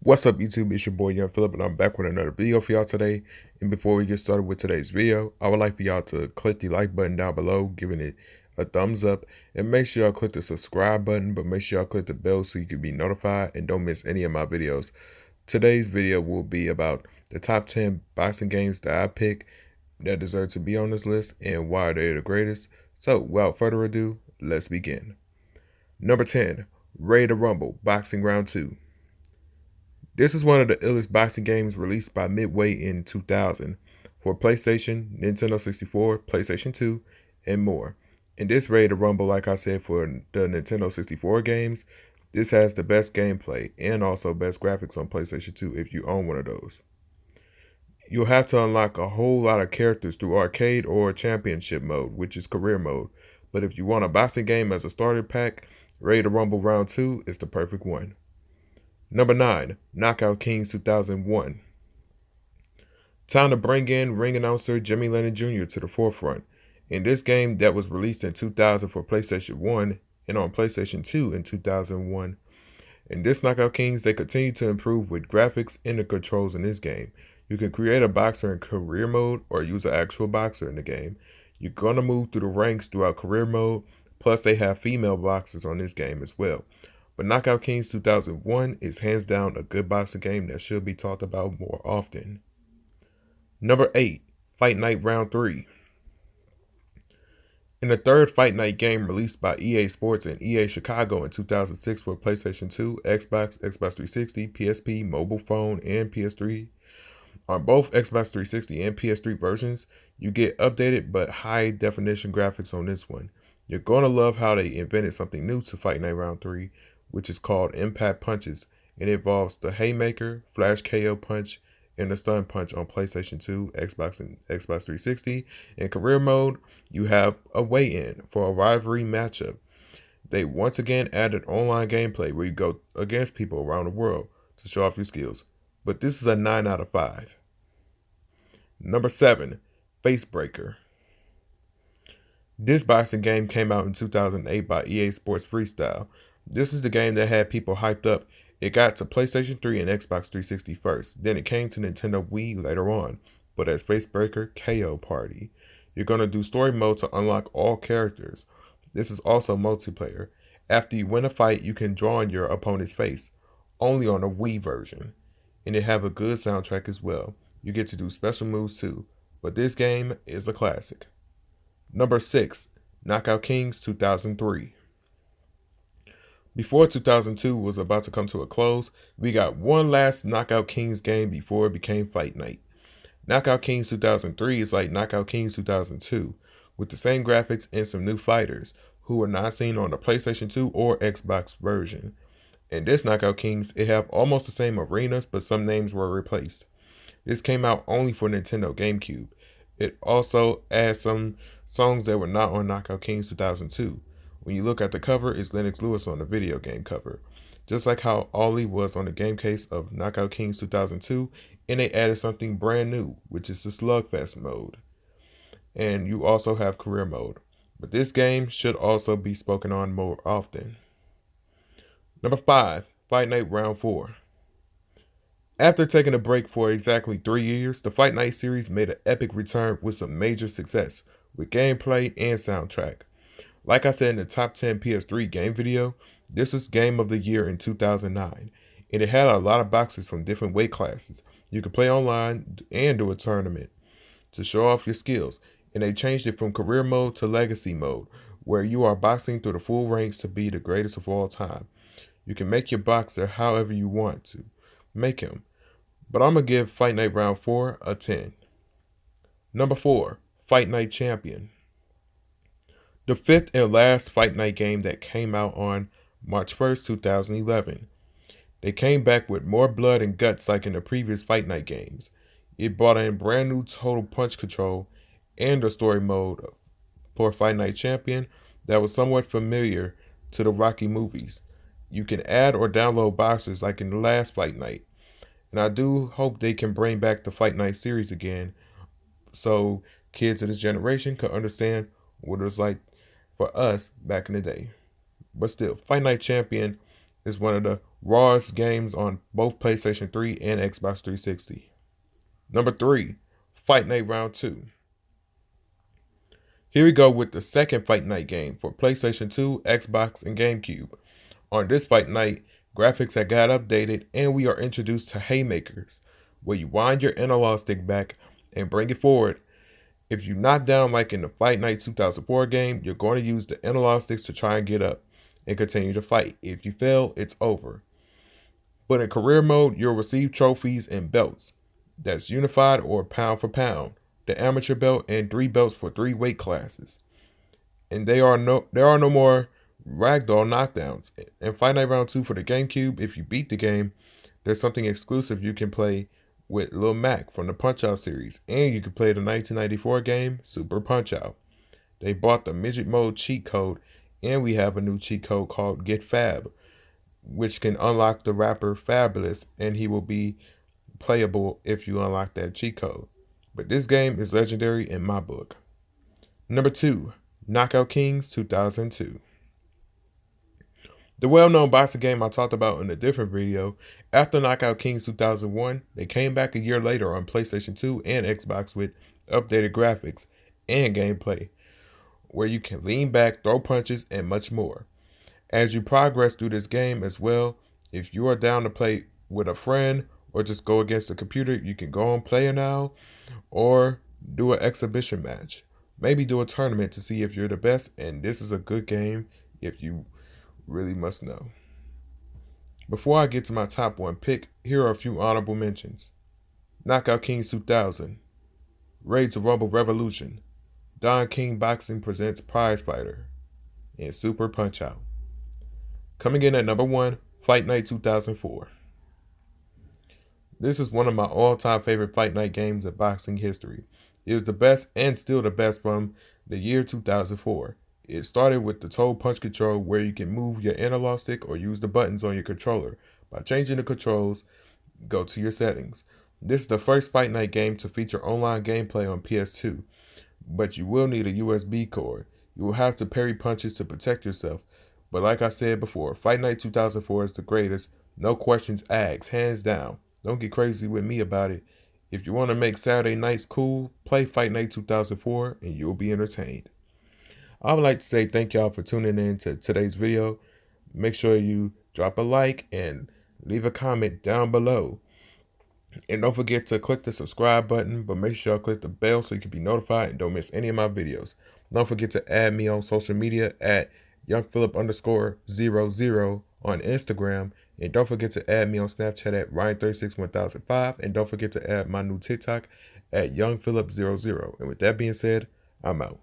What's up, YouTube? It's your boy Young Philip, and I'm back with another video for y'all today. And before we get started with today's video, I would like for y'all to click the like button down below, giving it a thumbs up, and make sure y'all click the subscribe button, but make sure y'all click the bell so you can be notified and don't miss any of my videos. Today's video will be about the top 10 boxing games that I pick that deserve to be on this list and why they're the greatest. So, without further ado, let's begin. Number 10, Ready to Rumble, Boxing Round 2. This is one of the illest boxing games released by Midway in 2000 for PlayStation, Nintendo 64, PlayStation 2, and more. And this Ready to Rumble, like I said, for the Nintendo 64 games, this has the best gameplay and also best graphics on PlayStation 2 if you own one of those. You'll have to unlock a whole lot of characters through arcade or championship mode, which is career mode. But if you want a boxing game as a starter pack, Ready to Rumble Round 2 is the perfect one. Number 9, Knockout Kings 2001. Time to bring in ring announcer Jimmy Lennon Jr. to the forefront. In this game that was released in 2000 for PlayStation 1 and on PlayStation 2 in 2001. In this Knockout Kings, they continue to improve with graphics and the controls in this game. You can create a boxer in career mode or use an actual boxer in the game. You're going to move through the ranks throughout career mode, plus they have female boxers on this game as well. But Knockout Kings 2001 is hands down a good boxing game that should be talked about more often. Number 8, Fight Night Round 3. In the third Fight Night game released by EA Sports and EA Chicago in 2006 for PlayStation 2, Xbox, Xbox 360, PSP, mobile phone, and PS3. On both Xbox 360 and PS3 versions, you get updated but high definition graphics on this one. You're going to love how they invented something new to Fight Night Round 3, which is called Impact Punches. It involves the Haymaker, Flash KO Punch, and the Stun Punch on PlayStation 2, Xbox, and Xbox 360. In career mode, you have a weigh-in for a rivalry matchup. They once again added online gameplay where you go against people around the world to show off your skills. But this is a 9 out of 5. Number 7, Facebreaker. This boxing game came out in 2008 by EA Sports Freestyle. This is the game that had people hyped up. It got to PlayStation 3 and Xbox 360 first, then it came to Nintendo Wii later on, but as Facebreaker KO Party. You're going to do story mode to unlock all characters. This is also multiplayer. After you win a fight, you can draw on your opponent's face, only on the Wii version. And it have a good soundtrack as well. You get to do special moves too, but this game is a classic. Number 6, Knockout Kings 2003. Before 2002 was about to come to a close, we got one last Knockout Kings game before it became Fight Night. Knockout Kings 2003 is like Knockout Kings 2002, with the same graphics and some new fighters, who were not seen on the PlayStation 2 or Xbox version. In this Knockout Kings, it have almost the same arenas, but some names were replaced. This came out only for Nintendo GameCube. It also adds some songs that were not on Knockout Kings 2002. When you look at the cover, it's Lennox Lewis on the video game cover. Just like how Ollie was on the game case of Knockout Kings 2002, and they added something brand new, which is the Slugfest mode. And you also have career mode. But this game should also be spoken on more often. Number 5, Fight Night Round 4. After taking a break for exactly 3 years, the Fight Night series made an epic return with some major success, with gameplay and soundtrack. Like I said in the top 10 PS3 game video, this was Game of the Year in 2009, and it had a lot of boxers from different weight classes. You could play online and do a tournament to show off your skills, and they changed it from career mode to legacy mode, where you are boxing through the full ranks to be the greatest of all time. You can make your boxer however you want to make him, but I'm going to give Fight Night Round 4 a 10. Number 4, Fight Night Champion. The fifth and last Fight Night game that came out on March 1st, 2011. They came back with more blood and guts like in the previous Fight Night games. It brought in brand new total punch control and a story mode for Fight Night Champion that was somewhat familiar to the Rocky movies. You can add or download boxers like in the last Fight Night. And I do hope they can bring back the Fight Night series again so kids of this generation could understand what it was like for us back in the day. But still, Fight Night Champion is one of the rawest games on both PlayStation 3 and Xbox 360. Number 3, Fight Night Round 2. Here we go with the second Fight Night game for PlayStation 2, Xbox, and GameCube. On this Fight Night, graphics have got updated and we are introduced to haymakers, where you wind your analog stick back and bring it forward. If you knock down like in the Fight Night 2004 game, you're going to use the analog sticks to try and get up and continue to fight. If you fail, it's over. But in career mode, you'll receive trophies and belts. That's unified or pound for pound, the amateur belt, and 3 belts for 3 weight classes. And there are no more ragdoll knockdowns. In Fight Night Round 2 for the GameCube, if you beat the game, there's something exclusive you can play with Lil Mac from the Punch-Out series, and you can play the 1994 game Super Punch-Out. They bought the midget mode cheat code, and we have a new cheat code called Get Fab, which can unlock the rapper Fabulous, and he will be playable if you unlock that cheat code. But this game is legendary in my book. Number 2, Knockout Kings 2002. The well-known boxing game I talked about in a different video, after Knockout Kings 2001, they came back a year later on PlayStation 2 and Xbox with updated graphics and gameplay, where you can lean back, throw punches, and much more. As you progress through this game as well, if you are down to play with a friend or just go against the computer, you can go on Player Now or do an exhibition match. Maybe do a tournament to see if you're the best, and this is a good game if you really must know. Before I get to my top 1 pick, here are a few honorable mentions. Knockout Kings 2000, Raid to Rumble Revolution, Don King Boxing presents Prize Fighter, and Super Punch-Out. Coming in at number 1, Fight Night 2004. This is one of my all-time favorite Fight Night games in boxing history. It was the best and still the best from the year 2004. It started with the toe punch control, where you can move your analog stick or use the buttons on your controller. By changing the controls, go to your settings. This is the first Fight Night game to feature online gameplay on PS2, but you will need a USB cord. You will have to parry punches to protect yourself. But like I said before, Fight Night 2004 is the greatest. No questions asked, hands down. Don't get crazy with me about it. If you want to make Saturday nights cool, play Fight Night 2004 and you'll be entertained. I would like to say thank y'all for tuning in to today's video. Make sure you drop a like and leave a comment down below. And don't forget to click the subscribe button, but make sure you click the bell so you can be notified and don't miss any of my videos. Don't forget to add me on social media at YoungPhilip_00 on Instagram. And don't forget to add me on Snapchat at Ryan361005. And don't forget to add my new TikTok at YoungPhilip00. And with that being said, I'm out.